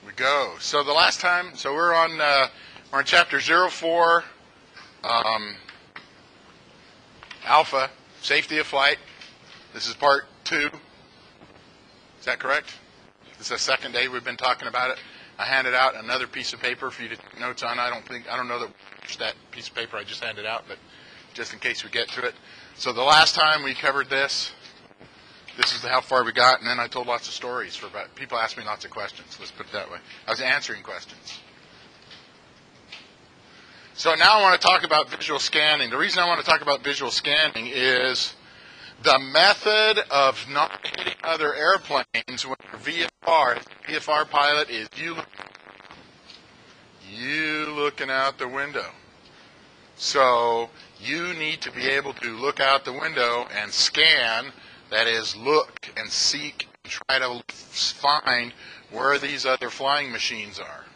We go. So the last time, so we're on chapter 04, Alpha, Safety of Flight. This is part 2. Is that correct? This is the second day we've been talking about it. I handed out another piece of paper for you to take notes on. I don't know that piece of paper I just handed out, but just in case we get to it. So the last time we covered this is how far we got, and then I told lots of stories. People asked me lots of questions. Let's put it that way. I was answering questions. So now I want to talk about visual scanning. The reason I want to talk about visual scanning is the method of not hitting other airplanes when you're VFR pilot is you looking out the window. So you need to be able to look out the window and scan. That is, look and seek and try to find where these other flying machines are.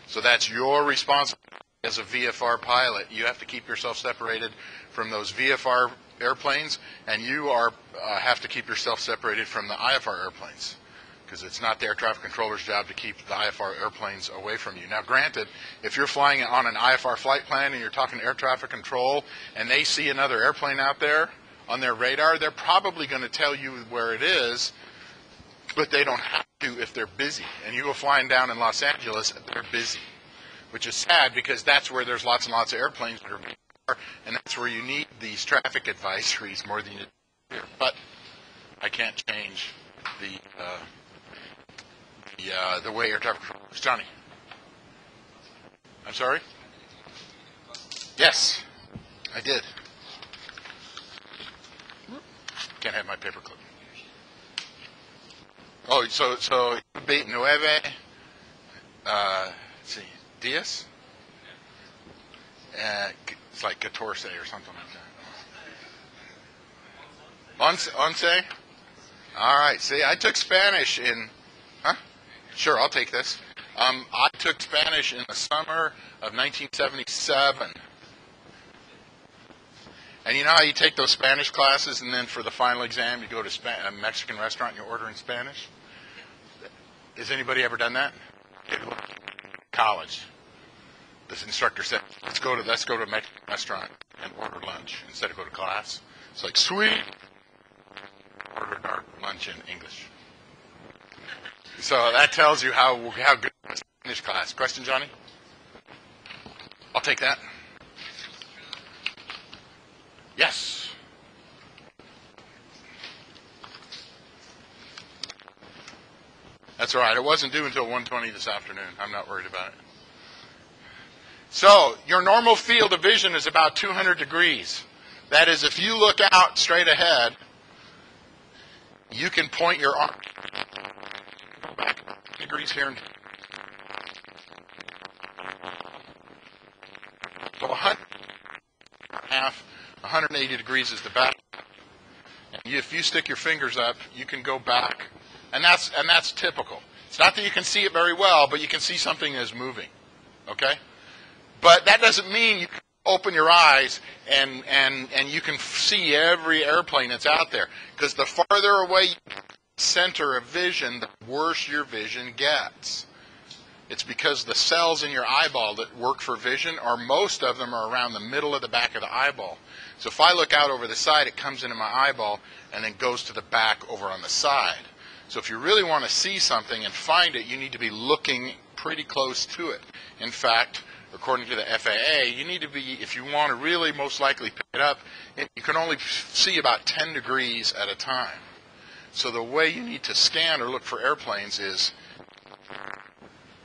So that's your responsibility as a VFR pilot. You have to keep yourself separated from those VFR airplanes, and you have to keep yourself separated from the IFR airplanes, because it's not the air traffic controller's job to keep the IFR airplanes away from you. Now, granted, if you're flying on an IFR flight plan and you're talking air traffic control and they see another airplane out there on their radar, they're probably going to tell you where it is, but they don't have to if they're busy. And you go flying down in Los Angeles, they're busy, which is sad because that's where there's lots and lots of airplanes that are, and that's where you need these traffic advisories more than you do here. But I can't change the way air traffic control works. Johnny? I'm sorry? Yes, I did. Can't have my paperclip. Oh, so nueve, let's see, diez? It's like 14 or something like that. Once? All right, see, I took Spanish in, Sure, I'll take this. I took Spanish in the summer of 1977. And you know how you take those Spanish classes and then for the final exam you go to a Mexican restaurant and you order in Spanish? Has anybody ever done that? College. This instructor said, let's go to a Mexican restaurant and order lunch instead of go to class. It's like, sweet. Ordered our lunch in English. So that tells you how good the Spanish class. Question, Johnny? I'll take that. Yes. That's all right. It wasn't due until 1:20 this afternoon. I'm not worried about it. So your normal field of vision is about 200 degrees. That is, if you look out straight ahead, you can point your arm back degrees here and so 180 degrees is the back. And if you stick your fingers up, you can go back, and that's typical. It's not that you can see it very well, but you can see something is moving. Okay, but that doesn't mean you can open your eyes and you can see every airplane that's out there, because the farther away you center of vision, the worse your vision gets. It's because the cells in your eyeball that work for vision, most of them are around the middle of the back of the eyeball. So if I look out over the side, it comes into my eyeball and then goes to the back over on the side. So if you really want to see something and find it, you need to be looking pretty close to it. In fact, according to the FAA, you need to be, if you want to really most likely pick it up, you can only see about 10 degrees at a time. So the way you need to scan or look for airplanes is,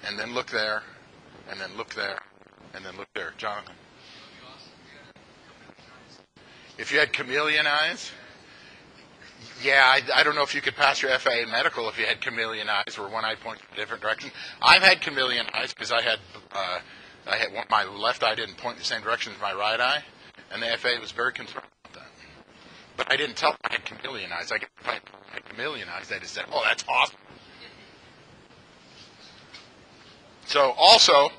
and then look there, and then look there, and then look there. Jonathan? If you had chameleon eyes? Yeah, I don't know if you could pass your FAA medical if you had chameleon eyes where one eye points in a different direction. I've had chameleon eyes because I had my left eye didn't point in the same direction as my right eye, and the FAA was very concerned about that. But I didn't tell them I had chameleon eyes. If I had chameleon eyes, they just said, oh, that's awesome. So also,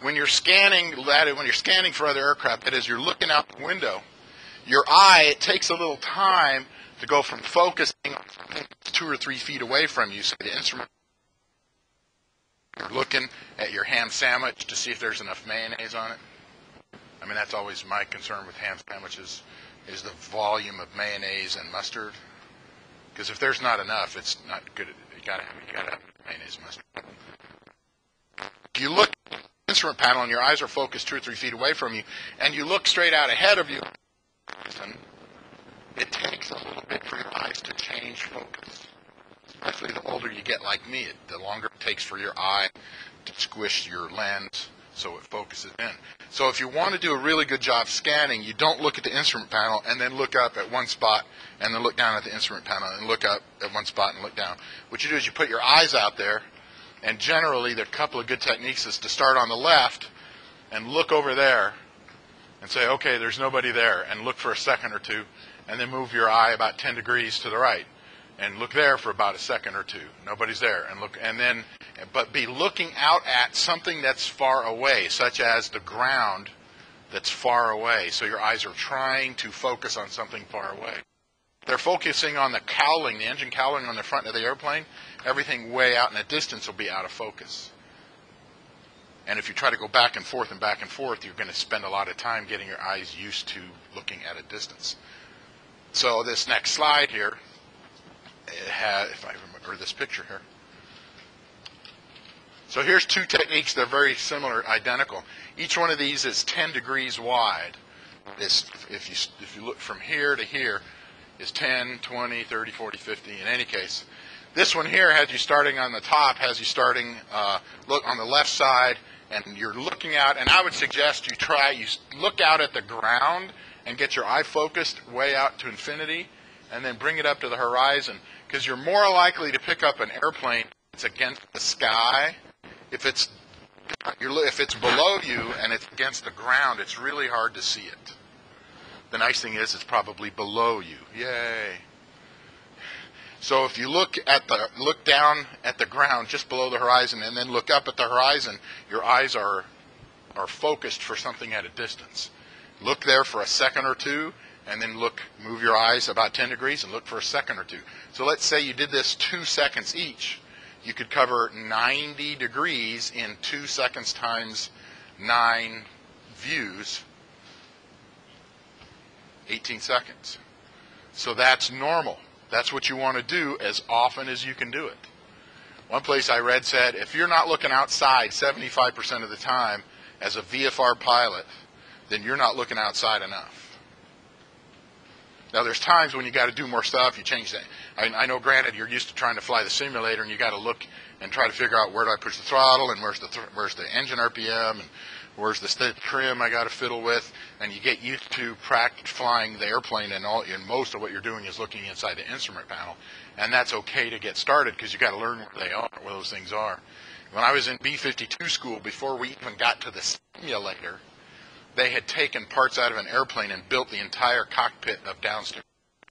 when you're scanning for other aircraft, that is, you're looking out the window, your eye, it takes a little time to go from focusing 2 or 3 feet away from you, so the instrument You're looking at your ham sandwich to see if there's enough mayonnaise on it. I mean, that's always my concern with ham sandwiches, is the volume of mayonnaise and mustard. Because if there's not enough, it's not good. You gotta have mayonnaise and mustard. If you look at the instrument panel and your eyes are focused 2 or 3 feet away from you, and you look straight out ahead of you, it takes a little bit for your eyes to change focus. Especially the older you get like me, the longer it takes for your eye to squish your lens so it focuses in. So if you want to do a really good job scanning, you don't look at the instrument panel and then look up at one spot and then look down at the instrument panel and look up at one spot and look down. What you do is you put your eyes out there, and generally there are a couple of good techniques is to start on the left and look over there and say, okay, there's nobody there, and look for a second or two, and then move your eye about 10 degrees to the right. And look there for about a second or two. Nobody's there. But be looking out at something that's far away, such as the ground that's far away. So your eyes are trying to focus on something far away. They're focusing on the cowling, the engine cowling on the front of the airplane. Everything way out in the distance will be out of focus. And if you try to go back and forth, you're going to spend a lot of time getting your eyes used to looking at a distance. So this next slide here, it has, if I remember this picture here. So here's 2 techniques. They're very similar, identical. Each one of these is 10 degrees wide. If you look from here to here, is 10, 20, 30, 40, 50. In any case, this one here has you starting on the top, has you starting look on the left side, and you're looking out. And I would suggest you look out at the ground and get your eye focused way out to infinity, and then bring it up to the horizon, because you're more likely to pick up an airplane that's against the sky. If it's below you and it's against the ground, it's really hard to see it. The nice thing is it's probably below you. Yay. So if you look down at the ground just below the horizon and then look up at the horizon, your eyes are focused for something at a distance. Look there for a second or two, and then move your eyes about 10 degrees and look for a second or two. So let's say you did this 2 seconds each. You could cover 90 degrees in 2 seconds times 9 views, 18 seconds. So that's normal. That's what you want to do as often as you can do it. One place I read said, if you're not looking outside 75% of the time as a VFR pilot, then you're not looking outside enough. Now, there's times when you got to do more stuff. You change that. I know, granted, you're used to trying to fly the simulator, and you got to look and try to figure out where do I push the throttle, and where's the engine RPM, and where's the trim I got to fiddle with, and you get used to practice flying the airplane, and most of what you're doing is looking inside the instrument panel, and that's okay to get started because you got to learn where those things are. When I was in B-52 school, before we even got to the simulator, they had taken parts out of an airplane and built the entire cockpit of downstairs.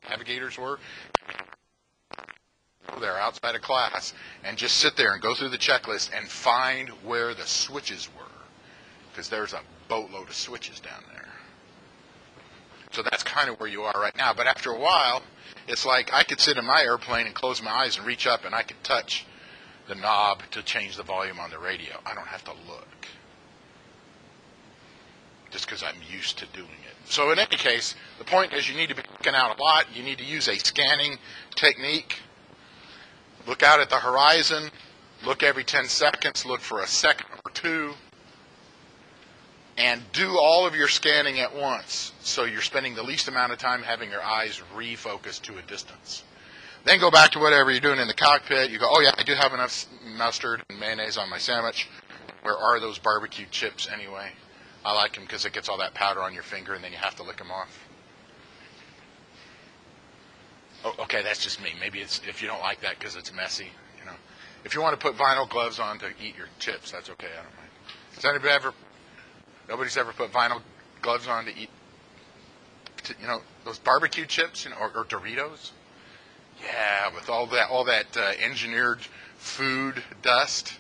Navigators were there outside of class and just sit there and go through the checklist and find where the switches were, because there's a boatload of switches down there. So that's kind of where you are right now. But after a while, it's like I could sit in my airplane and close my eyes and reach up and I could touch the knob to change the volume on the radio. I don't have to look, just because I'm used to doing it. So in any case, the point is you need to be looking out a lot. You need to use a scanning technique. Look out at the horizon. Look every 10 seconds. Look for a second or two. And do all of your scanning at once, so you're spending the least amount of time having your eyes refocused to a distance. Then go back to whatever you're doing in the cockpit. You go, oh yeah, I do have enough mustard and mayonnaise on my sandwich. Where are those barbecue chips anyway? I like them because it gets all that powder on your finger and then you have to lick them off. Oh, okay, that's just me. Maybe it's if you don't like that because it's messy, you know. If you want to put vinyl gloves on to eat your chips, that's okay. I don't mind. Has anybody nobody's ever put vinyl gloves on to eat, those barbecue chips, or Doritos? Yeah, with all that engineered food dust.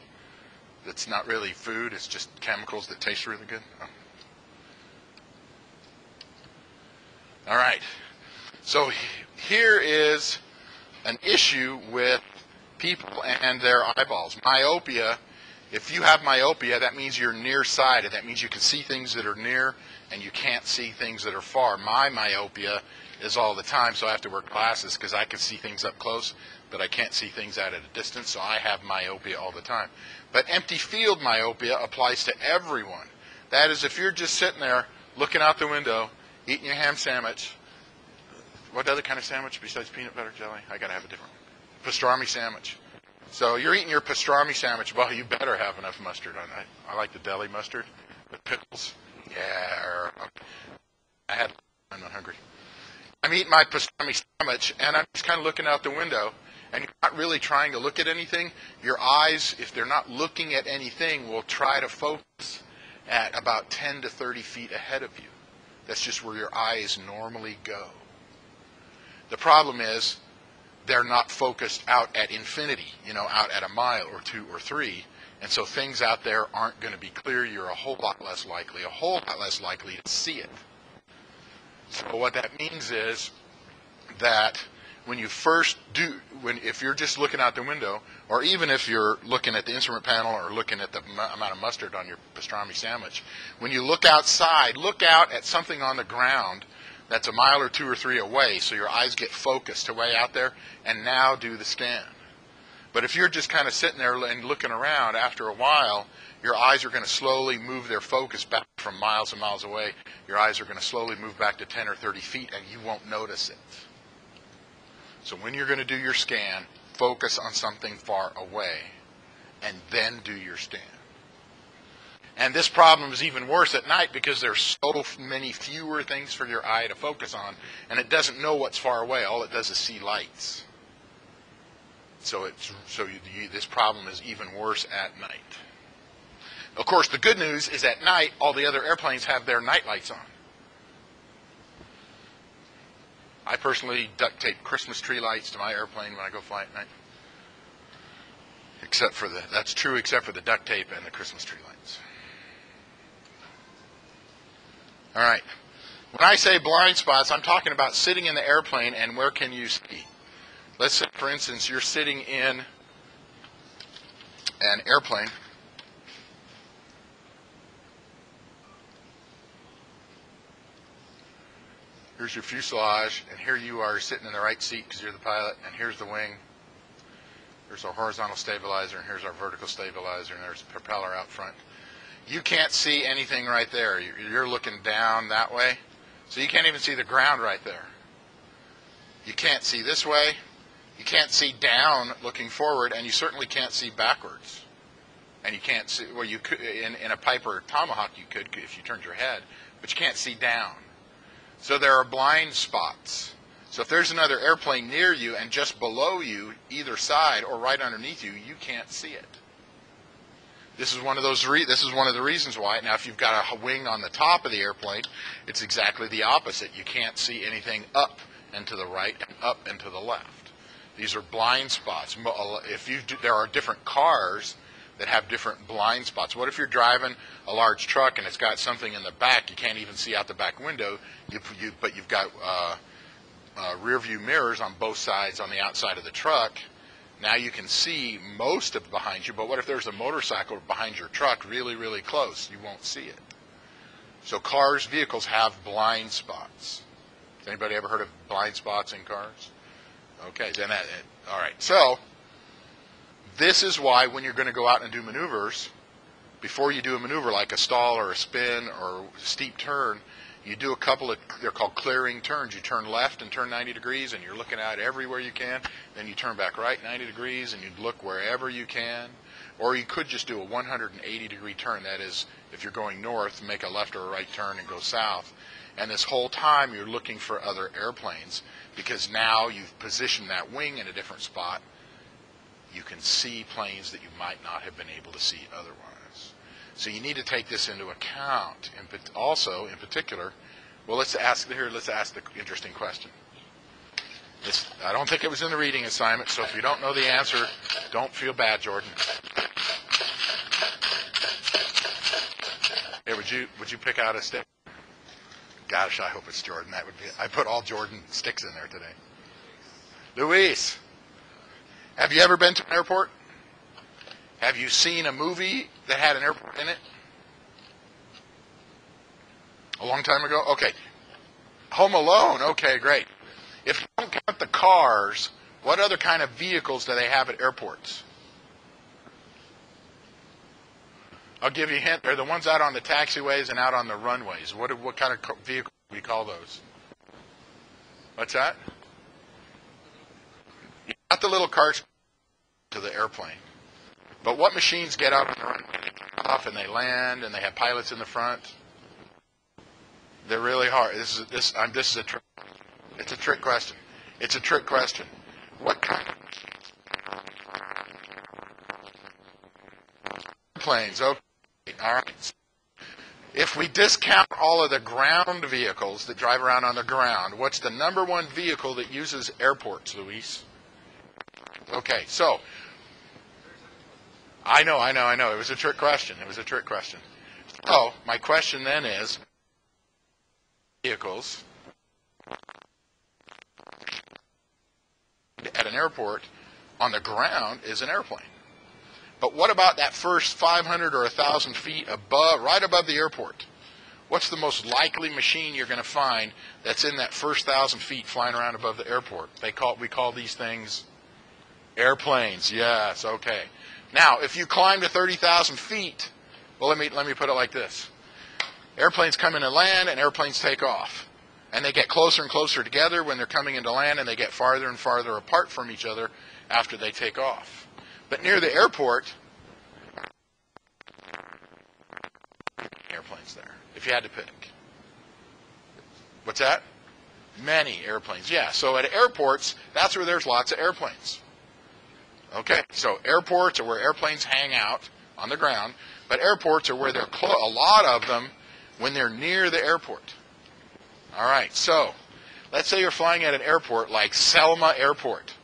That's not really food, it's just chemicals that taste really good. Oh. All right, so here is an issue with people and their eyeballs. Myopia If you have myopia, that means you're nearsighted. That means you can see things that are near and you can't see things that are far. My myopia is all the time, so I have to wear glasses because I can see things up close, but I can't see things out at a distance, so I have myopia all the time. But empty field myopia applies to everyone. That is, if you're just sitting there looking out the window, eating your ham sandwich. What other kind of sandwich besides peanut butter jelly? I got to have a different one. Pastrami sandwich. So you're eating your pastrami sandwich. Well, you better have enough mustard on it. I like the deli mustard with pickles. Yeah. I'm not hungry. I'm eating my pastrami sandwich, and I'm just kind of looking out the window, and you're not really trying to look at anything. Your eyes, if they're not looking at anything, will try to focus at about 10 to 30 feet ahead of you. That's just where your eyes normally go. The problem is they're not focused out at infinity, out at a mile or 2 or 3, and so things out there aren't going to be clear. You're a whole lot less likely to see it. So what that means is that when you first if you're just looking out the window, or even if you're looking at the instrument panel or looking at the amount of mustard on your pastrami sandwich, when you look outside, look out at something on the ground that's a mile or 2 or 3 away, so your eyes get focused way out there, and now do the scan. But if you're just kind of sitting there and looking around, after a while, your eyes are going to slowly move their focus back from miles and miles away. Your eyes are going to slowly move back to 10 or 30 feet, and you won't notice it. So when you're going to do your scan, focus on something far away, and then do your scan. And this problem is even worse at night because there's so many fewer things for your eye to focus on, and it doesn't know what's far away. All it does is see lights. So this problem is even worse at night. Of course, the good news is at night, all the other airplanes have their night lights on. I personally duct tape Christmas tree lights to my airplane when I go fly at night. That's true except for the duct tape and the Christmas tree lights. All right. When I say blind spots, I'm talking about sitting in the airplane and where can you see. Let's say, for instance, you're sitting in an airplane. Here's your fuselage, and here you are sitting in the right seat because you're the pilot, and here's the wing. Here's our horizontal stabilizer, and here's our vertical stabilizer, and there's the propeller out front. You can't see anything right there. You're looking down that way, so you can't even see the ground right there. You can't see this way. You can't see down looking forward, and you certainly can't see backwards. And you can't see, well, you could, in a Piper Tomahawk you could if you turned your head, but you can't see down. So there are blind spots. So if there's another airplane near you and just below you, either side or right underneath you, you can't see it. This is one of the reasons why. Now, if you've got a wing on the top of the airplane, it's exactly the opposite. You can't see anything up and to the right and up and to the left. These are blind spots. There are different cars that have different blind spots. What if you're driving a large truck and it's got something in the back? You can't even see out the back window, but you've got rear view mirrors on both sides on the outside of the truck. Now you can see most of behind you, but what if there's a motorcycle behind your truck really, really close? You won't see it. So vehicles have blind spots. Has anybody ever heard of blind spots in cars? Okay, then all right. So this is why when you're going to go out and do maneuvers, before you do a maneuver like a stall or a spin or a steep turn, you do a couple of, they're called clearing turns. You turn left and turn 90 degrees, and you're looking out everywhere you can. Then you turn back right 90 degrees, and you look wherever you can. Or you could just do a 180-degree turn. That is, if you're going north, make a left or a right turn and go south. And this whole time you're looking for other airplanes because now you've positioned that wing in a different spot. You can see planes that you might not have been able to see otherwise. So you need to take this into account. And also, in particular, well, let's ask the interesting question. I don't think it was in the reading assignment, so if you don't know the answer, don't feel bad, Jordan. Hey, would you pick out a stick? Gosh, I hope it's Jordan. That would be. I put all Jordan sticks in there today. Luis, have you ever been to an airport? Have you seen a movie that had an airport in it? A long time ago? Okay. Home Alone. Okay, great. If you don't count the cars, what other kind of vehicles do they have at airports? I'll give you a hint. They're the ones out on the taxiways and out on the runways. What kind of vehicle do we call those? What's that? Not the little carts to the airplane. But what machines get up and run off and they land and they have pilots in the front? They're really hard. This is a trick. It's a trick question. It's a trick question. What kind of planes? Okay. All right. If we discount all of the ground vehicles that drive around on the ground, what's the number one vehicle that uses airports, Luis? Okay, so I know. It was a trick question. So my question then is, vehicles at an airport on the ground is an airplane. But what about that first 500 or 1,000 feet above, right above the airport? What's the most likely machine you're going to find that's in that first 1,000 feet flying around above the airport? We call these things airplanes. Yes, okay. Now, if you climb to 30,000 feet, well, let me put it like this. Airplanes come in and land, and airplanes take off. And they get closer and closer together when they're coming into land, and they get farther and farther apart from each other after they take off. But near the airport, airplanes there, if you had to pick. What's that? Many airplanes, yeah. So at airports, that's where there's lots of airplanes. Okay, so airports are where airplanes hang out on the ground, but airports are where there are a lot of them when they're near the airport. All right, so let's say you're flying at an airport like Selma Airport,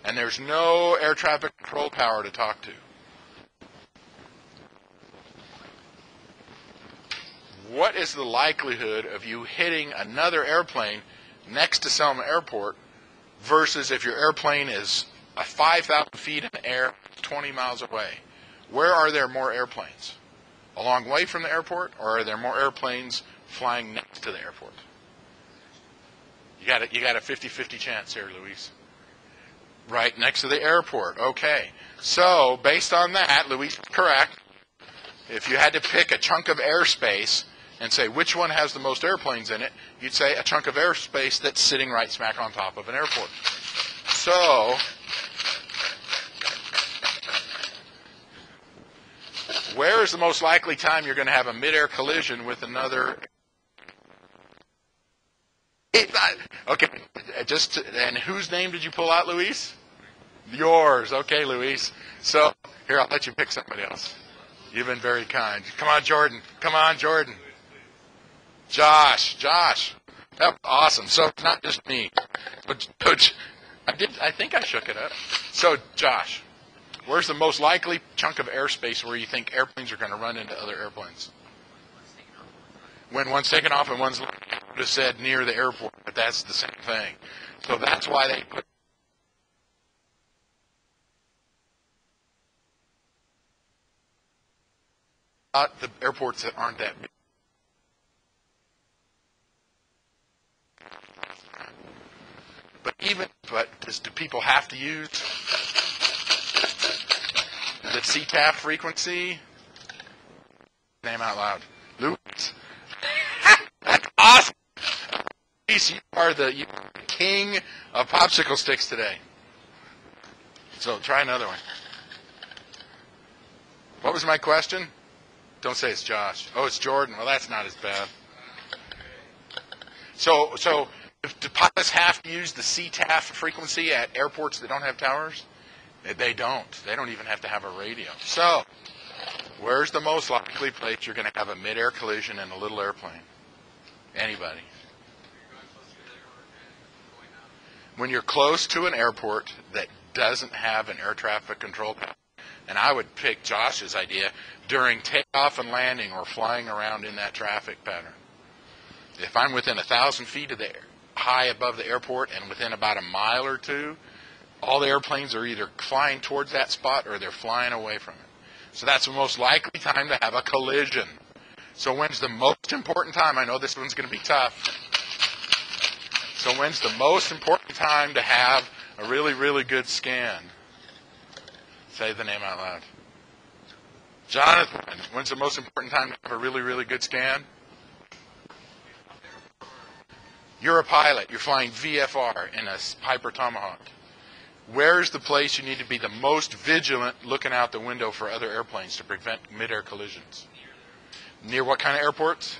and there's no air traffic control tower to talk to. What is the likelihood of you hitting another airplane next to Selma Airport versus if your airplane is 5,000 feet in the air, 20 miles away? Where are there more airplanes? A long way from the airport, or are there more airplanes flying next to the airport? You got a 50-50 chance here, Luis. Right next to the airport. Okay. So, based on that, Luis is correct. If you had to pick a chunk of airspace and say which one has the most airplanes in it, you'd say a chunk of airspace that's sitting right smack on top of an airport. So, where is the most likely time you're going to have a midair collision with another? Okay, and whose name did you pull out, Luis? Yours. Okay, Luis. So, here, I'll let you pick somebody else. You've been very kind. Come on, Jordan. Josh. That's awesome. So, not just me. But I think I shook it up. So, Josh, where's the most likely chunk of airspace where you think airplanes are going to run into other airplanes? When one's taken off and one's just said near the airport, but that's the same thing. So that's why they put the airports that aren't that big. But do people have to use the CTAF frequency? Name out loud. Luis. That's awesome. Luis, you are the king of popsicle sticks today. So try another one. What was my question? Don't say it's Josh. Oh, it's Jordan. Well, that's not as bad. So do pilots have to use the CTAF frequency at airports that don't have towers? They don't. They don't even have to have a radio. So, where's the most likely place you're going to have a mid-air collision in a little airplane? Anybody? When you're close to an airport that doesn't have an air traffic control tower, and I would pick Josh's idea during takeoff and landing or flying around in that traffic pattern. If I'm within 1,000 feet of the air, high above the airport and within about a mile or two, all the airplanes are either flying towards that spot or they're flying away from it. So that's the most likely time to have a collision. So when's the most important time? I know this one's going to be tough. So when's the most important time to have a really, really good scan? Say the name out loud. Jonathan, when's the most important time to have a really, really good scan? You're a pilot. You're flying VFR in a Piper Tomahawk. Where's the place you need to be the most vigilant looking out the window for other airplanes to prevent mid-air collisions? Near what kind of airports?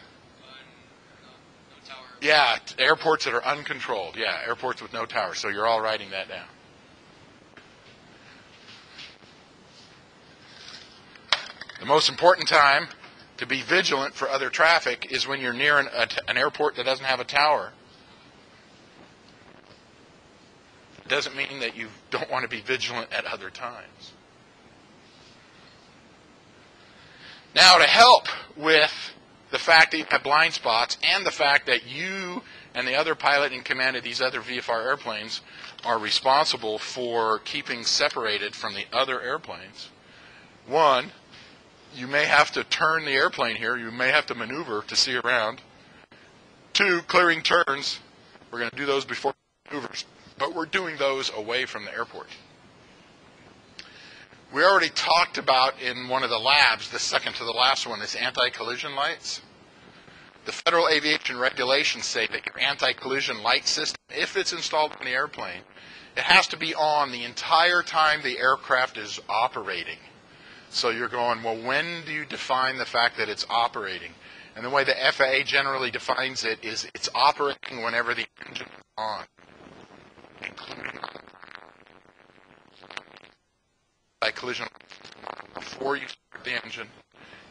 No tower. Yeah, airports that are uncontrolled. Yeah, airports with no tower. So you're all writing that down. The most important time to be vigilant for other traffic is when you're near an airport that doesn't have a tower. It doesn't mean that you don't want to be vigilant at other times. Now, to help with the fact that you have blind spots and the fact that you and the other pilot in command of these other VFR airplanes are responsible for keeping separated from the other airplanes, one, you may have to turn the airplane here. You may have to maneuver to see around. Two, clearing turns. We're going to do those before maneuvers, but we're doing those away from the airport. We already talked about in one of the labs, the second to the last one, is anti-collision lights. The Federal Aviation Regulations say that your anti-collision light system, if it's installed on the airplane, it has to be on the entire time the aircraft is operating. So you're going, well, when do you define the fact that it's operating? And the way the FAA generally defines it is it's operating whenever the engine is on, including by collision before you start the engine,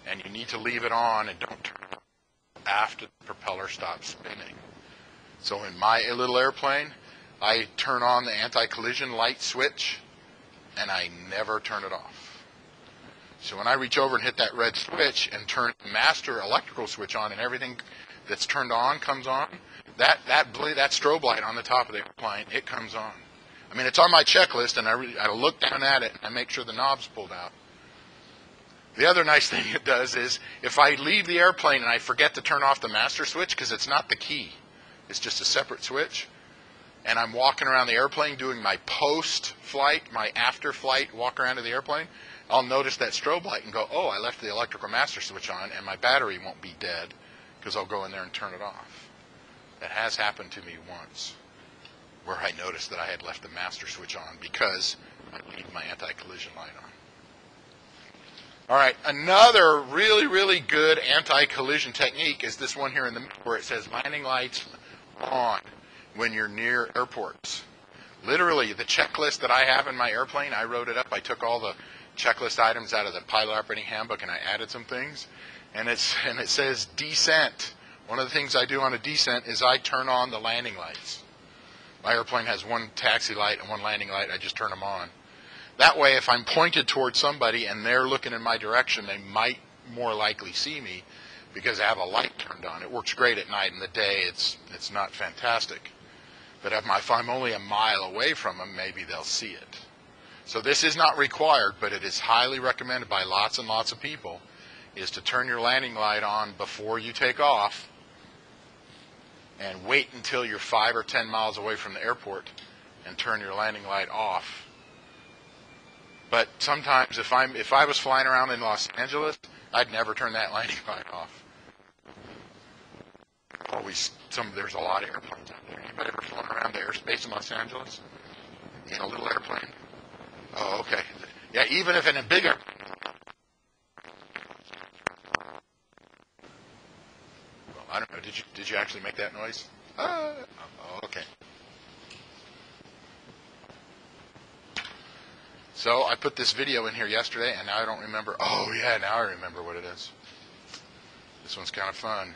and you need to leave it on and don't turn it off after the propeller stops spinning. So in my little airplane, I turn on the anti-collision light switch, and I never turn it off. So when I reach over and hit that red switch and turn the master electrical switch on and everything that's turned on comes on, that strobe light on the top of the airplane, it comes on. I mean, it's on my checklist, and I look down at it and I make sure the knob's pulled out. The other nice thing it does is if I leave the airplane and I forget to turn off the master switch, because it's not the key, it's just a separate switch, and I'm walking around the airplane doing my post-flight, my after-flight walk around of the airplane, I'll notice that strobe light and go, oh, I left the electrical master switch on, and my battery won't be dead because I'll go in there and turn it off. That has happened to me once, where I noticed that I had left the master switch on because I leave my anti-collision light on. All right, another really, really good anti-collision technique is this one here in the middle where it says landing lights on when you're near airports. Literally, the checklist that I have in my airplane, I wrote it up. I took all the checklist items out of the pilot operating handbook and I added some things. And it says descent. One of the things I do on a descent is I turn on the landing lights. My airplane has one taxi light and one landing light. I just turn them on. That way, if I'm pointed towards somebody and they're looking in my direction, they might more likely see me because I have a light turned on. It works great at night. In the day, it's not fantastic. But if I'm only a mile away from them, maybe they'll see it. So this is not required, but it is highly recommended by lots and lots of people, is to turn your landing light on before you take off and wait until you're 5 or 10 miles away from the airport and turn your landing light off. But sometimes if I was flying around in Los Angeles, I'd never turn that landing light off. There's a lot of airplanes out there. Anybody ever flown around the airspace in Los Angeles in a little airplane? Oh, okay. Yeah, even if in a big airplane. Well, I don't know. Did you actually make that noise? Oh, okay. So I put this video in here yesterday, and now I don't remember. Oh, yeah, now I remember what it is. This one's kind of fun.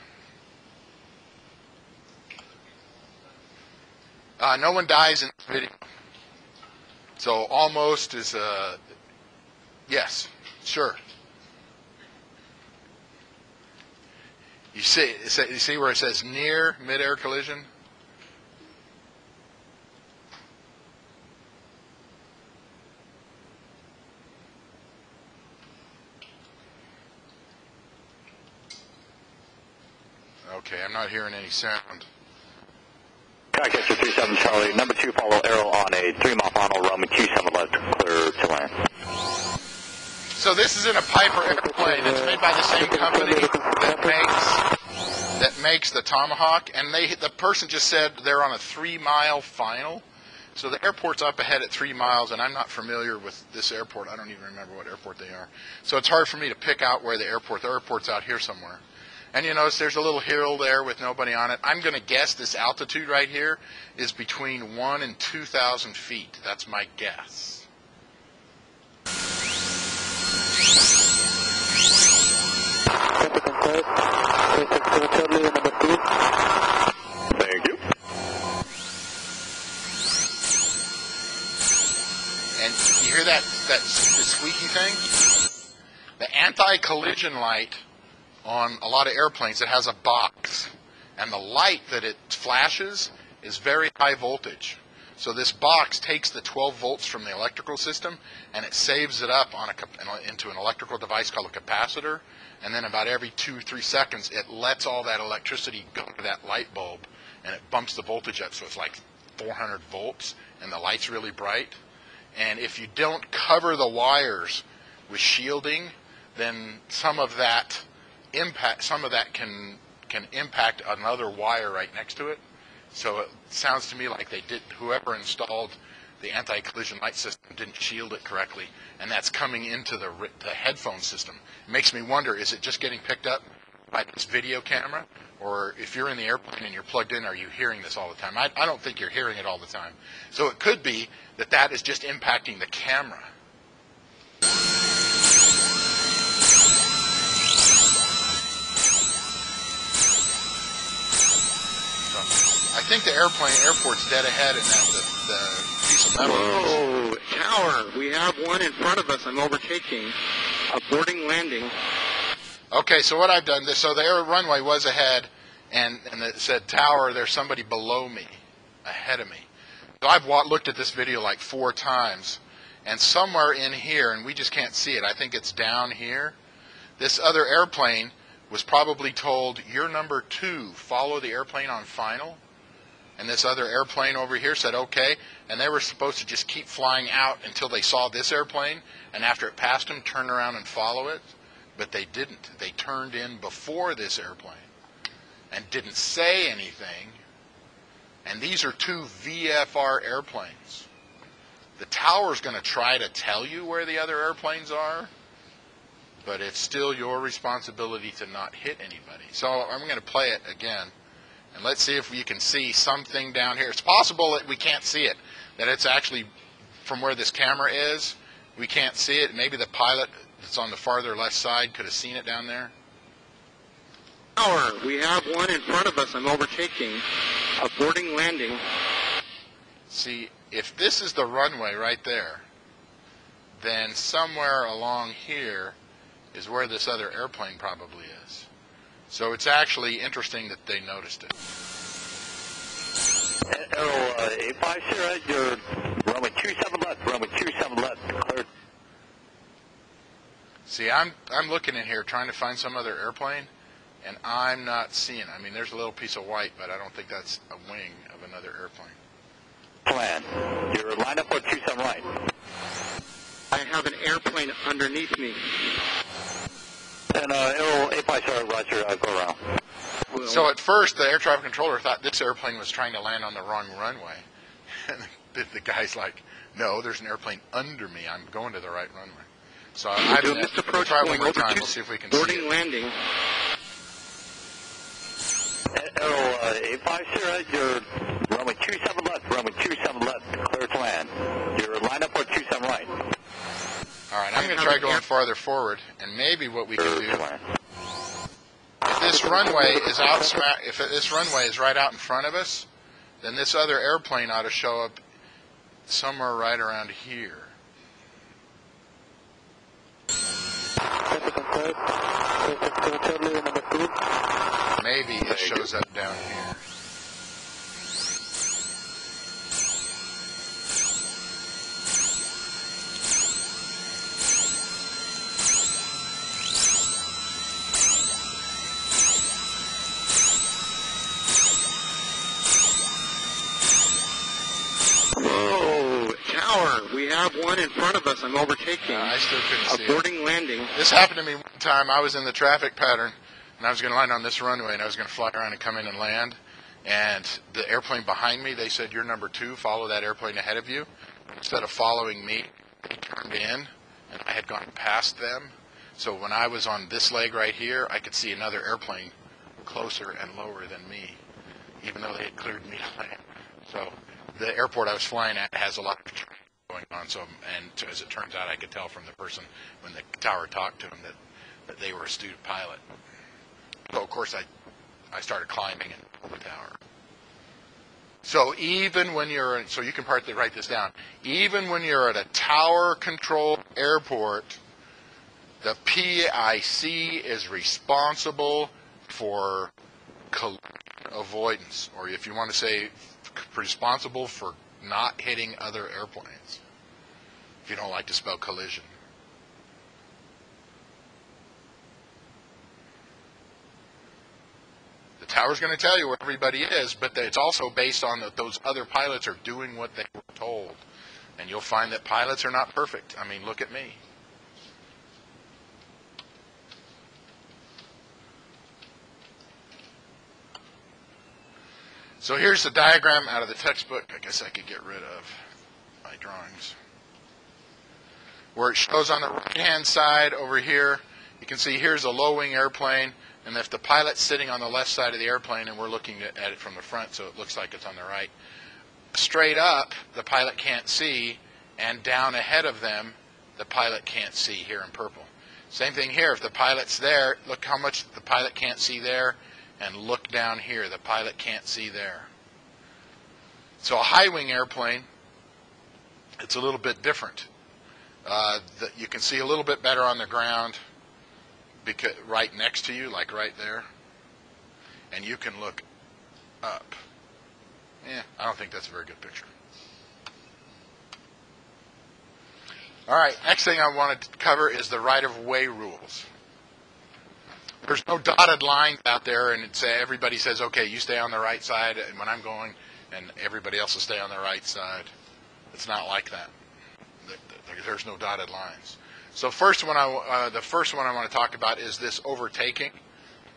No one dies in this video. So almost is yes, sure. You see where it says near mid-air collision? Okay, I'm not hearing any sound. Skycatcher 37 Charlie, number 2, follow arrow on a 3-mile final, runway 27 left, clear to land. So this is in a Piper airplane. It's made by the same company that makes the Tomahawk, and the person just said they're on a 3-mile final. So the airport's up ahead at 3 miles, and I'm not familiar with this airport. I don't even remember what airport they are. So it's hard for me to pick out where the airport's out here somewhere. And you notice there's a little hill there with nobody on it. I'm going to guess this altitude right here is between 1,000 and 2,000 feet. That's my guess. Thank you. And you hear that squeaky thing? The anti-collision light on a lot of airplanes, it has a box, and the light that it flashes is very high voltage. So this box takes the 12 volts from the electrical system and it saves it up into an electrical device called a capacitor, and then about every 2-3 seconds it lets all that electricity go to that light bulb and it bumps the voltage up, so it's like 400 volts and the light's really bright. And if you don't cover the wires with shielding, then some of that can impact another wire right next to it. So it sounds to me like whoever installed the anti-collision light system didn't shield it correctly, and that's coming into the headphone system. It makes me wonder, is it just getting picked up by this video camera? Or if you're in the airplane and you're plugged in, are you hearing this all the time? I don't think you're hearing it all the time. So it could be that is just impacting the camera. I think the airport's dead ahead, and that the piece of metal. Whoa, tower. We have one in front of us. I'm overtaking. Aborting landing. Okay, so what I've done, so the runway was ahead, and it said tower, there's somebody below me, ahead of me. So I've looked at this video like 4 times, and somewhere in here, and we just can't see it, I think it's down here, this other airplane was probably told, you're number 2, follow the airplane on final. And this other airplane over here said, okay, and they were supposed to just keep flying out until they saw this airplane, and after it passed them, turn around and follow it. But they didn't. They turned in before this airplane and didn't say anything. And these are 2 VFR airplanes. The tower's going to try to tell you where the other airplanes are, but it's still your responsibility to not hit anybody. So I'm going to play it again. And let's see if you can see something down here. It's possible that we can't see it, that it's actually from where this camera is. We can't see it. Maybe the pilot that's on the farther left side could have seen it down there. Tower. We have one in front of us. I'm overtaking. Aborting landing. See, if this is the runway right there, then somewhere along here is where this other airplane probably is. So it's actually interesting that they noticed it. Arrow 850, you're runway 27 left, runway 27 left, clear. See, I'm looking in here trying to find some other airplane, and I'm not seeing it. I mean, there's a little piece of white, but I don't think that's a wing of another airplane. Plan. You're lined up for 27 right. I have an airplane underneath me. And Arrow 850, roger, go around. So at first, the air traffic controller thought this airplane was trying to land on the wrong runway. And the guy's like, no, there's an airplane under me. I'm going to the right runway. So we'll try one more time. We'll see if we can see it. Landing. Arrow 850, you're runway 27 left, runway 27 left, clear to land. You're lined up for 27 right. All right, I'm going to try going farther forward, and maybe what we can do, if this runway is if this runway is right out in front of us, then this other airplane ought to show up somewhere right around here. Maybe it shows up down here. one in front of us I'm overtaking. I still couldn't see it. Boarding landing. This happened to me one time. I was in the traffic pattern, and I was going to land on this runway, and I was going to fly around and come in and land. And the airplane behind me, they said, "You're number 2, follow that airplane ahead of you." Instead of following me, they turned in, and I had gone past them. So when I was on this leg right here, I could see another airplane closer and lower than me, even though they had cleared me to land. So the airport I was flying at has a lot of training going on. So, and as it turns out, I could tell from the person when the tower talked to him that they were a student pilot. So of course I started climbing in the tower. So even when you're, so you can write this down, even when you're at a tower-controlled airport, the PIC is responsible for collision avoidance, or if you want to say responsible for not hitting other airplanes, if you don't like to spell collision. The tower's going to tell you where everybody is, but it's also based on that those other pilots are doing what they were told. And you'll find that pilots are not perfect. I mean, look at me. So here's the diagram out of the textbook. I guess I could get rid of my drawings. Where it shows on the right-hand side over here, you can see here's a low-wing airplane, and if the pilot's sitting on the left side of the airplane, and we're looking at it from the front, so it looks like it's on the right, straight up, the pilot can't see, and down ahead of them, the pilot can't see here in purple. Same thing here. If the pilot's there, look how much the pilot can't see there, and look down here. The pilot can't see there. So a high-wing airplane, it's a little bit different. You can see a little bit better on the ground because right next to you, like right there, and you can look up. I don't think that's a very good picture. All right, next thing I wanted to cover is the right-of-way rules. There's no dotted lines out there, and everybody says, okay, you stay on the right side when I'm going, and everybody else will stay on the right side. It's not like that. There's no dotted lines. So the first one I want to talk about is this overtaking.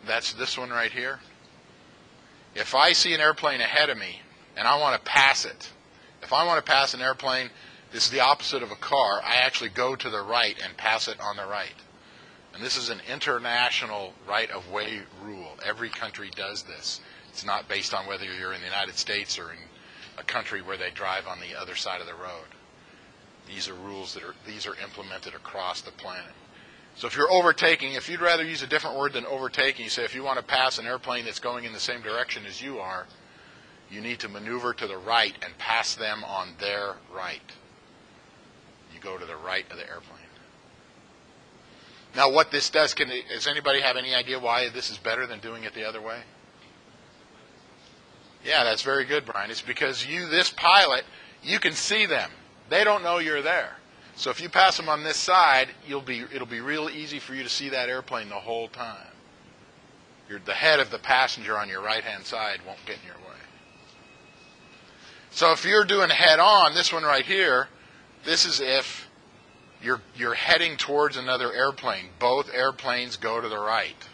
That's this one right here. If I see an airplane ahead of me, and I want to pass it, if I want to pass an airplane, this is the opposite of a car. I actually go to the right and pass it on the right. And this is an international right-of-way rule. Every country does this. It's not based on whether you're in the United States or in a country where they drive on the other side of the road. These are rules these are implemented across the planet. So if you're overtaking, if you'd rather use a different word than overtaking, you say if you want to pass an airplane that's going in the same direction as you are, you need to maneuver to the right and pass them on their right. You go to the right of the airplane. Now what this does, does anybody have any idea why this is better than doing it the other way? Yeah, that's very good, Brian. It's because this pilot, you can see them. They don't know you're there. So if you pass them on this side, it'll be real easy for you to see that airplane the whole time. The head of the passenger on your right-hand side won't get in your way. So if you're doing head-on, this one right here, this is if you're heading towards another airplane. Both airplanes go to the right.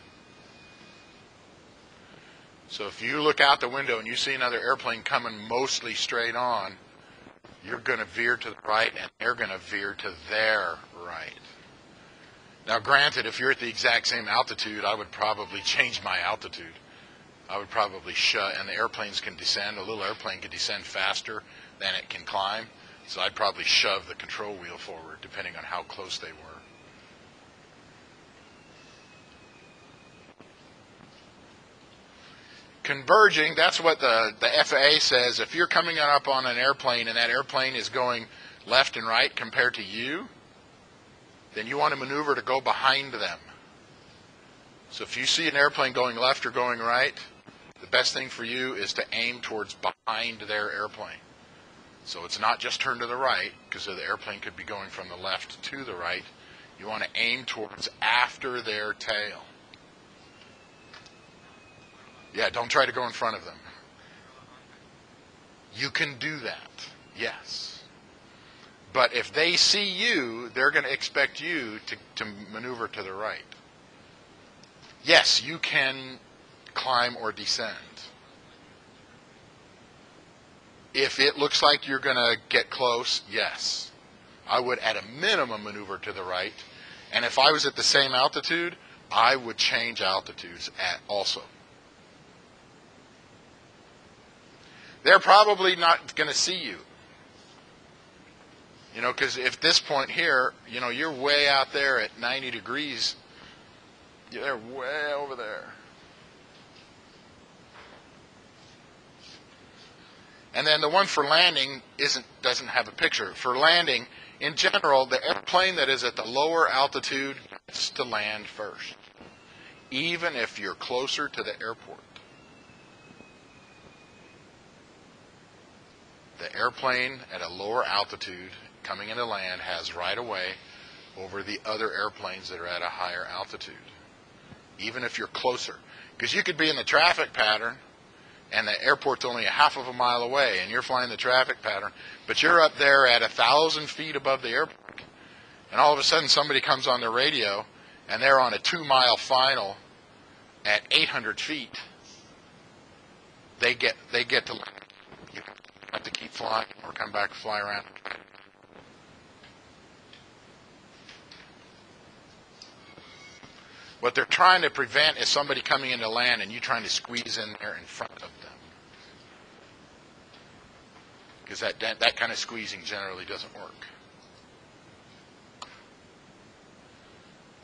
So if you look out the window and you see another airplane coming mostly straight on, you're going to veer to the right and they're going to veer to their right. Now granted, if you're at the exact same altitude, I would probably change my altitude. I would probably and the airplanes can descend. A little airplane can descend faster than it can climb. So I'd probably shove the control wheel forward, depending on how close they were. Converging, that's what the FAA says. If you're coming up on an airplane and that airplane is going left and right compared to you, then you want to maneuver to go behind them. So if you see an airplane going left or going right, the best thing for you is to aim towards behind their airplane. So it's not just turn to the right, because the airplane could be going from the left to the right. You want to aim towards after their tail. Yeah, don't try to go in front of them. You can do that, yes. But if they see you, they're going to expect you to maneuver to the right. Yes, you can climb or descend. If it looks like you're going to get close, yes. I would at a minimum maneuver to the right. And if I was at the same altitude, I would change altitudes also. They're probably not going to see you. You know, because if this point here, you know, you're way out there at 90 degrees, they're way over there. And then the one for landing doesn't have a picture. For landing, in general, the airplane that is at the lower altitude gets to land first, even if you're closer to the airport. The airplane at a lower altitude coming into land has right of way over the other airplanes that are at a higher altitude, even if you're closer. Because you could be in the traffic pattern and the airport's only a half of a mile away and you're flying the traffic pattern, but you're up there at 1,000 feet above the airport. And all of a sudden somebody comes on their radio and they're on a 2-mile final at 800 feet. They get to land. You have to keep flying or come back and fly around. What they're trying to prevent is somebody coming into land and you trying to squeeze in there in front of them. Because that kind of squeezing generally doesn't work.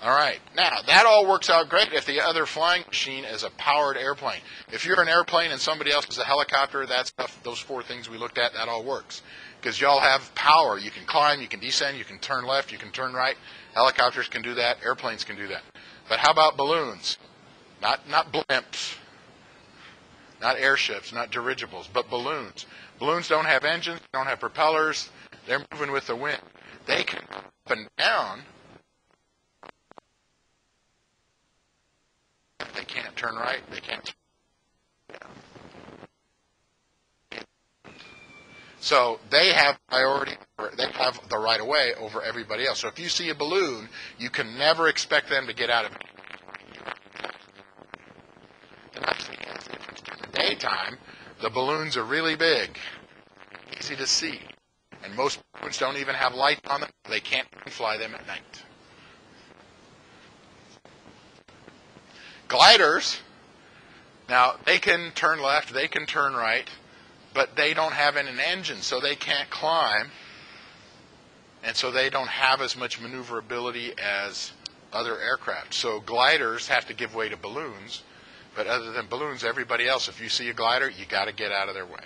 All right. Now, that all works out great if the other flying machine is a powered airplane. If you're an airplane and somebody else is a helicopter, those 4 things we looked at, that all works. Because y'all have power. You can climb, you can descend, you can turn left, you can turn right. Helicopters can do that. Airplanes can do that. But how about balloons? Not blimps, not airships, not dirigibles, but balloons. Balloons don't have engines, don't have propellers. They're moving with the wind. They can go up and down. They can't turn right. They can't turn down. So they have priority. They have the right of way over everybody else. So if you see a balloon, you can never expect them to get out of it. The nice thing is, in the daytime, the balloons are really big, easy to see, and most balloons don't even have lights on them. They can't fly them at night. Gliders, now they can turn left, they can turn right, but they don't have an engine, so they can't climb, and so they don't have as much maneuverability as other aircraft. So gliders have to give way to balloons, but other than balloons, everybody else, if you see a glider, you got to get out of their way.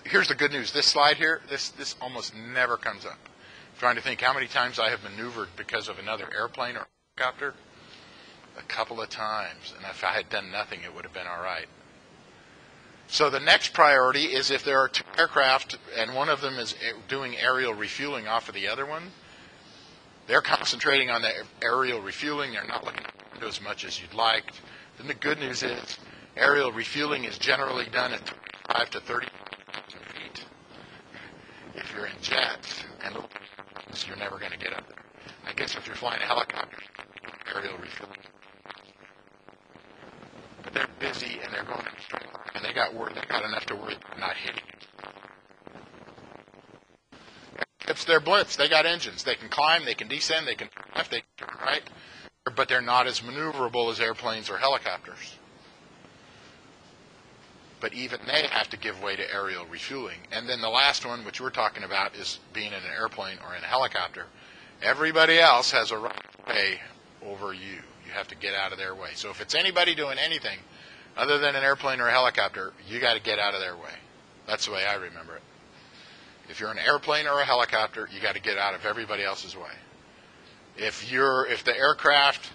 Here's the good news. This slide here, this almost never comes up. I'm trying to think how many times I have maneuvered because of another airplane or helicopter. A couple of times, and if I had done nothing, it would have been all right. So the next priority is if there are 2 aircraft and one of them is doing aerial refueling off of the other one, they're concentrating on the aerial refueling. They're not looking at as much as you'd like. Then the good news is aerial refueling is generally done at 25 to 30,000 feet. If you're in jets and you're never going to get up there. I guess if you're flying a helicopter, aerial refueling. But they're busy and they're going in a straight line, and they got enough to worry about not hitting it. It's their blimps. They got engines. They can climb, they can descend, they can turn left, they can turn right, but they're not as maneuverable as airplanes or helicopters. But even they have to give way to aerial refueling. And then the last one, which we're talking about, is being in an airplane or in a helicopter. Everybody else has a right of way over you. You have to get out of their way. So if it's anybody doing anything other than an airplane or a helicopter, you got to get out of their way. That's the way I remember it. If you're an airplane or a helicopter, you got to get out of everybody else's way. If the aircraft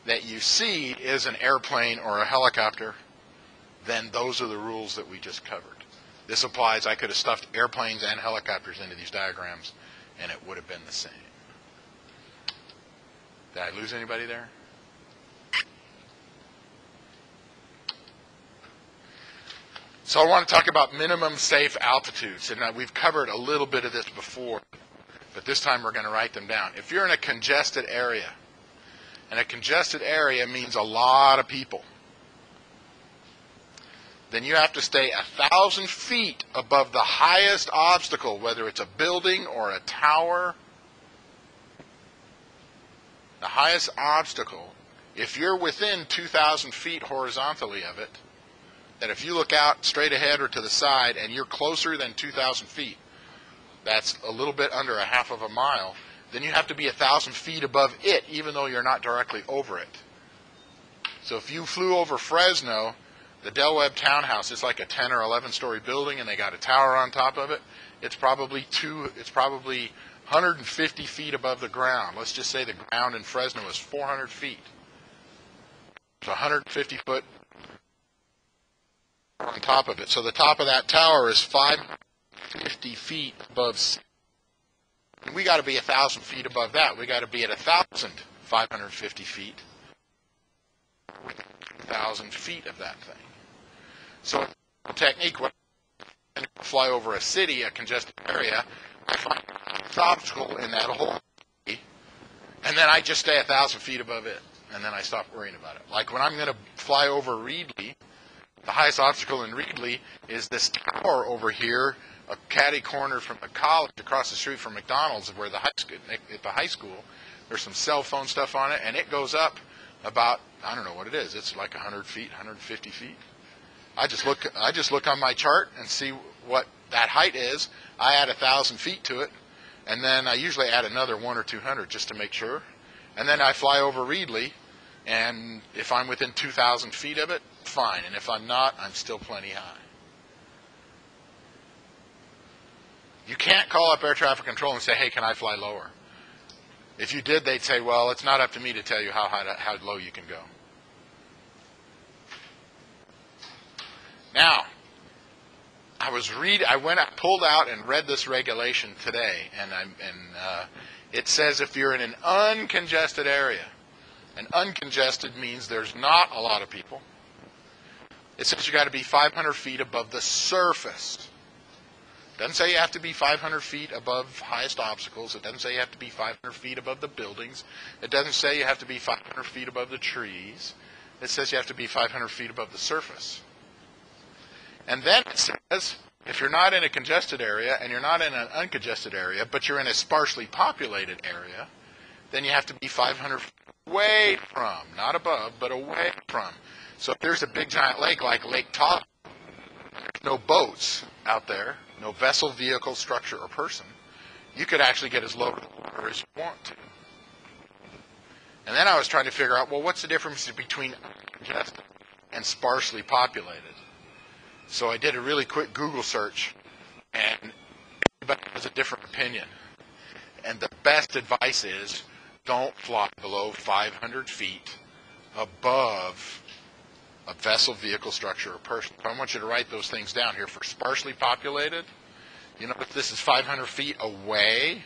that you see is an airplane or a helicopter, then those are the rules that we just covered. This applies. I could have stuffed airplanes and helicopters into these diagrams, and it would have been the same. Did I lose anybody there? So I want to talk about minimum safe altitudes, and we've covered a little bit of this before, but this time we're going to write them down. If you're in a congested area, and a congested area means a lot of people, then you have to stay 1,000 feet above the highest obstacle, whether it's a building or a tower. The highest obstacle, if you're within 2,000 feet horizontally of it, that if you look out straight ahead or to the side and you're closer than 2,000 feet, that's a little bit under a half of a mile, then you have to be 1,000 feet above it, even though you're not directly over it. So if you flew over Fresno, the Del Webb townhouse is like a 10 or 11-story building, and they got a tower on top of it. It's probably 150 feet above the ground. Let's just say the ground in Fresno is 400 feet. It's 150 foot on top of it. So the top of that tower is 550 feet above sea. We got to be 1,000 feet above that. We got to be at 1,550 feet. 1,000 feet of that thing. So the technique, when I fly over a city, a congested area, I find an obstacle in that whole city, and then I just stay 1,000 feet above it, and then I stop worrying about it. Like when I'm going to fly over Reedley, the highest obstacle in Reedley is this tower over here, a catty corner from the college, across the street from McDonald's, where at the high school, there's some cell phone stuff on it, and it goes up about, I don't know what it is. It's like 100 feet, 150 feet. I just look on my chart and see what that height is. I add 1,000 feet to it, and then I usually add another 100 or 200 just to make sure. And then I fly over Reedley, and if I'm within 2,000 feet of it, fine. And if I'm not, I'm still plenty high. You can't call up air traffic control and say, hey, can I fly lower? If you did, they'd say, well, it's not up to me to tell you how low you can go. Now, I pulled out and read this regulation today, and it says if you're in an uncongested area, and uncongested means there's not a lot of people, it says you got to be 500 feet above the surface. It doesn't say you have to be 500 feet above highest obstacles. It doesn't say you have to be 500 feet above the buildings. It doesn't say you have to be 500 feet above the trees. It says you have to be 500 feet above the surface. And then it says, if you're not in a congested area and you're not in an uncongested area, but you're in a sparsely populated area, then you have to be 500 feet away from, not above, but away from. So if there's a big giant lake like Lake Tahoe, there's no boats out there, no vessel, vehicle, structure, or person, you could actually get as low to the water as you want to. And then I was trying to figure out, well, what's the difference between uncongested and sparsely populated? So I did a really quick Google search, and everybody has a different opinion. And the best advice is don't fly below 500 feet above a vessel, vehicle, structure, or person. I want you to write those things down here. For sparsely populated, you know, if this is 500 feet away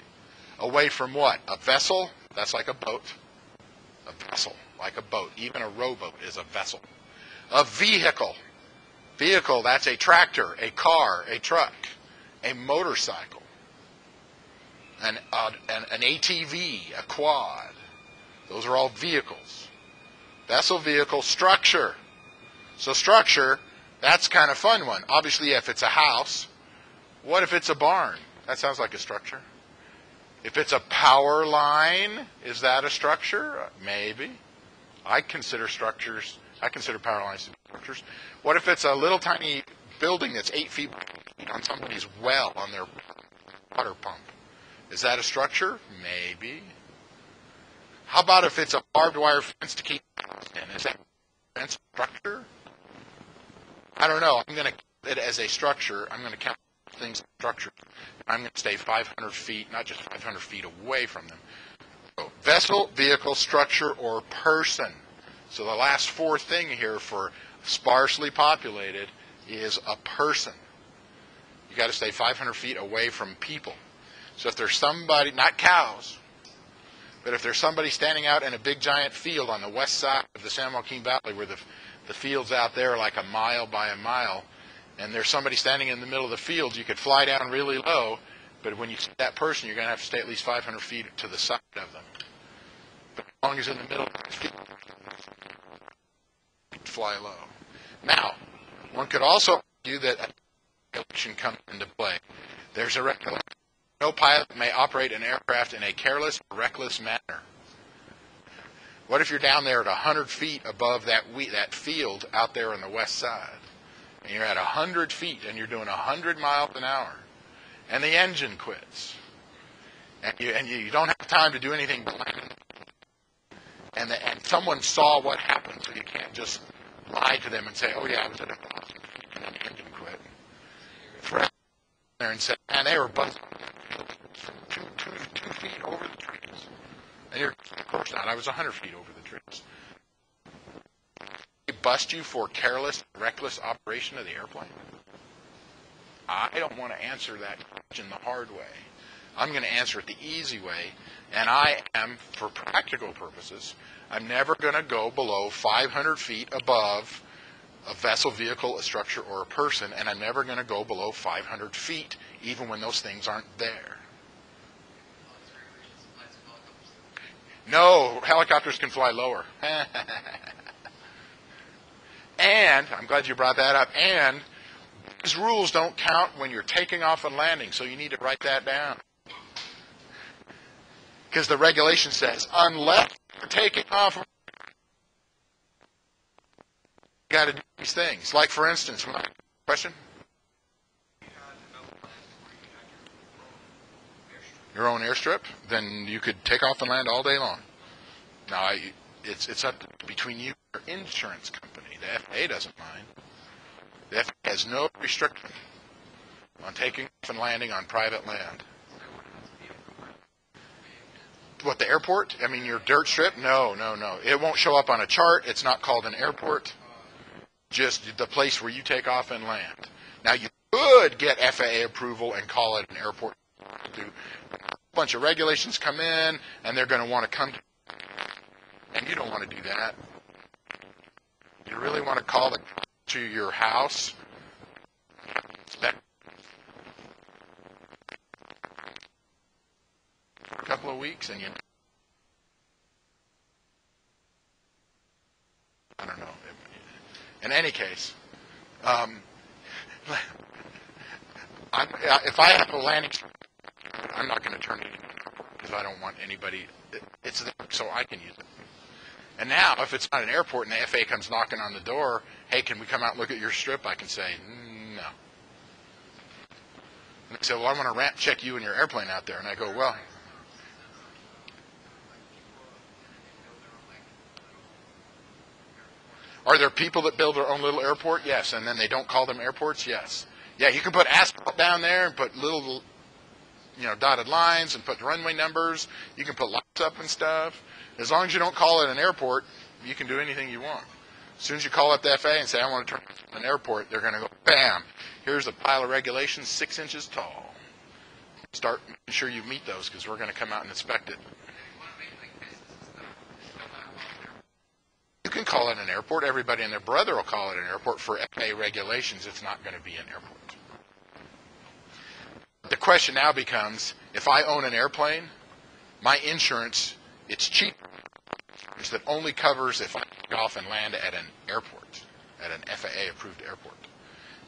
from what? A vessel? That's like a boat. A vessel, like a boat. Even a rowboat is a vessel. A vehicle. Vehicle, that's a tractor, a car, a truck, a motorcycle, an ATV, a quad. Those are all vehicles. Vessel, vehicle, structure. So structure, that's kind of fun one. Obviously, if it's a house, what if it's a barn? That sounds like a structure. If it's a power line, is that a structure? Maybe. I consider power lines to be structures. What if it's a little tiny building that's 8 feet on somebody's well, on their water pump? Is that a structure? Maybe. How about if it's a barbed wire fence to keep in? Is that a fence structure? I don't know. I'm going to count it as a structure. I'm going to count things as structures. I'm going to stay 500 feet, not just 500 feet away from them. So, vessel, vehicle, structure, or person. So the last fourth thing here for sparsely populated is a person. You got to stay 500 feet away from people. So if there's somebody, not cows, but if there's somebody standing out in a big giant field on the west side of the San Joaquin Valley, where the fields out there are like a mile by a mile, and there's somebody standing in the middle of the field, you could fly down really low, but when you see that person, you're going to have to stay at least 500 feet to the side of them. But as long as in the middle of the field, fly low. Now, one could also argue that a regulation comes into play. There's a regulation. No pilot may operate an aircraft in a careless or reckless manner. What if you're down there at 100 feet above that field out there on the west side, and you're at 100 feet and you're doing 100 miles an hour, and the engine quits, and you don't have time to do anything but land, and someone saw what happened, so you can't just lie to them and say, oh yeah, I was at 1,000 feet and then the engine quit. Fred there and said, man, they were buzzing two feet over the trees. And you're, of course not, I was 100 feet over the trees. They bust you for careless, reckless operation of the airplane? I don't want to answer that question the hard way. I'm going to answer it the easy way, and I am, for practical purposes, I'm never going to go below 500 feet above a vessel, vehicle, a structure, or a person, and I'm never going to go below 500 feet, even when those things aren't there. No, helicopters can fly lower. And, I'm glad you brought that up, and these rules don't count when you're taking off and landing, so you need to write that down. Because the regulation says, unless you're taking off, you got to do these things. Like, for instance, question? Your own airstrip? Then you could take off and land all day long. Now, it's up between you and your insurance company. The FAA doesn't mind. The FAA has no restriction on taking off and landing on private land. What, the airport? I mean, your dirt strip? No. It won't show up on a chart. It's not called an airport. Just the place where you take off and land. Now, you could get FAA approval and call it an airport. A bunch of regulations come in, and they're going to want to come to, and you don't want to do that. You really want to call it to your house. For a couple of weeks, and I don't know. In any case, if I have a landing, I'm not going to turn it into an airport because I don't want anybody. It's there so I can use it. And now, if it's not an airport and the FAA comes knocking on the door, hey, can we come out and look at your strip? I can say, no. And they say, well, I want to ramp check you and your airplane out there. And I go, well, are there people that build their own little airport? Yes. And then they don't call them airports? Yes. Yeah, you can put asphalt down there and put little, dotted lines and put runway numbers. You can put lights up and stuff. As long as you don't call it an airport, you can do anything you want. As soon as you call up the FAA and say, I want to turn it into an airport, they're going to go, bam, here's a pile of regulations 6 inches tall. Start making sure you meet those because we're going to come out and inspect it. You can call it an airport. Everybody and their brother will call it an airport. For FAA regulations, it's not going to be an airport. The question now becomes, if I own an airplane, my insurance, it's cheap. That only covers if I take off and land at an airport, at an FAA-approved airport.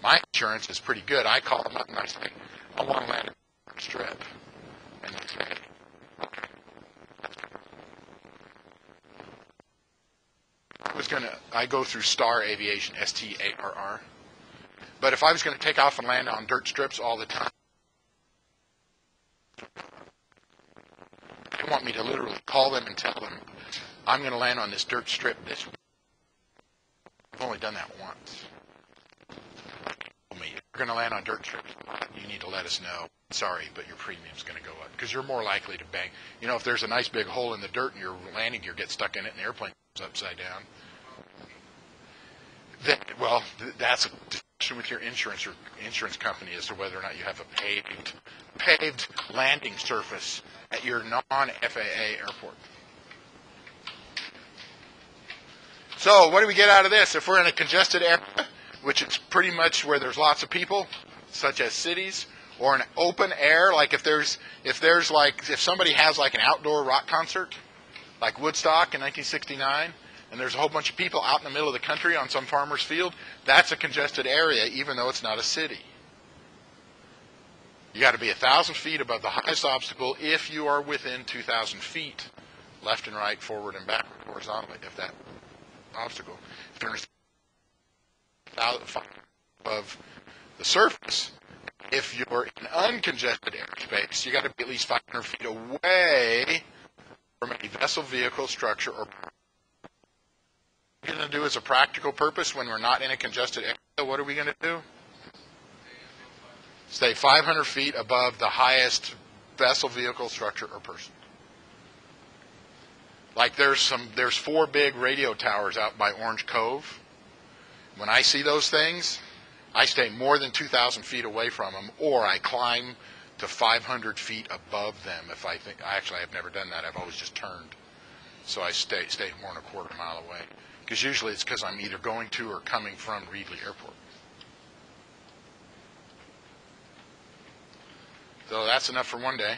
My insurance is pretty good. I call them up and I say, I want to land at a strip. And they say, okay. I go through Star Aviation, STARR. But if I was going to take off and land on dirt strips all the time, they want me to literally call them and tell them, I'm going to land on this dirt strip this week. I've only done that once. If you're going to land on dirt strips, you need to let us know. Sorry, but your premium's going to go up because you're more likely to bang. If there's a nice big hole in the dirt and your landing gear gets stuck in it and the airplane goes upside down, then, that's a discussion with your insurance company as to whether or not you have a paved landing surface at your non-FAA airport. So what do we get out of this? If we're in a congested area which is pretty much where there's lots of people, such as cities, or an open air, like if somebody has like an outdoor rock concert, like Woodstock in 1969, and there's a whole bunch of people out in the middle of the country on some farmer's field, that's a congested area, even though it's not a city. You got to be 1,000 feet above the highest obstacle if you are within 2,000 feet, left and right, forward and backward, horizontally, if that obstacle. If you're 1,000 feet above the surface, if you're in uncongested airspace, you got to be at least 500 feet away from any vessel, vehicle, structure, or. What we're going to do as a practical purpose when we're not in a congested area, what are we going to do? Stay 500 feet above the highest vessel, vehicle, structure, or person. Like there's 4 big radio towers out by Orange Cove. When I see those things, I stay more than 2,000 feet away from them, or I climb to 500 feet above them if I think. Actually, I've never done that. I've always just turned. So I stay more than a quarter mile away. Because usually it's because I'm either going to or coming from Reedley Airport. So that's enough for one day.